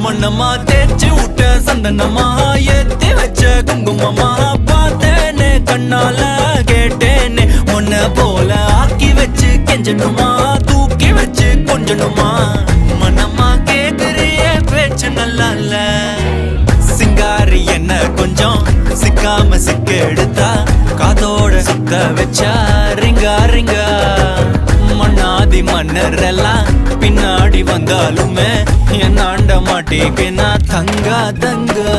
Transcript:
மண்ணம்மா தேய்ச்சி விட்ட சந்தனமா ஏத்தி வச்ச குங்குமமா பார்த்தேனே கண்ணால கேட்டேனே உன்ன போல ஆக்கி வச்சு கெஞ்சணுமா தூக்கி வச்சு கொஞ்சணுமா மனமா கேக்குறிய பேச்சு நல்லா இல்ல சிங்காரி என்ன கொஞ்சம் சிக்காம சிக்க எடுத்தா காதோட சுத்த வச்சா ரிங்கா ரிங்கா மண்ணாதி மன்னர் எல்லாம் பின்னாடி வந்தாலுமே என் ஆண்ட மாட்டேக்கு நான் தங்கா தங்கா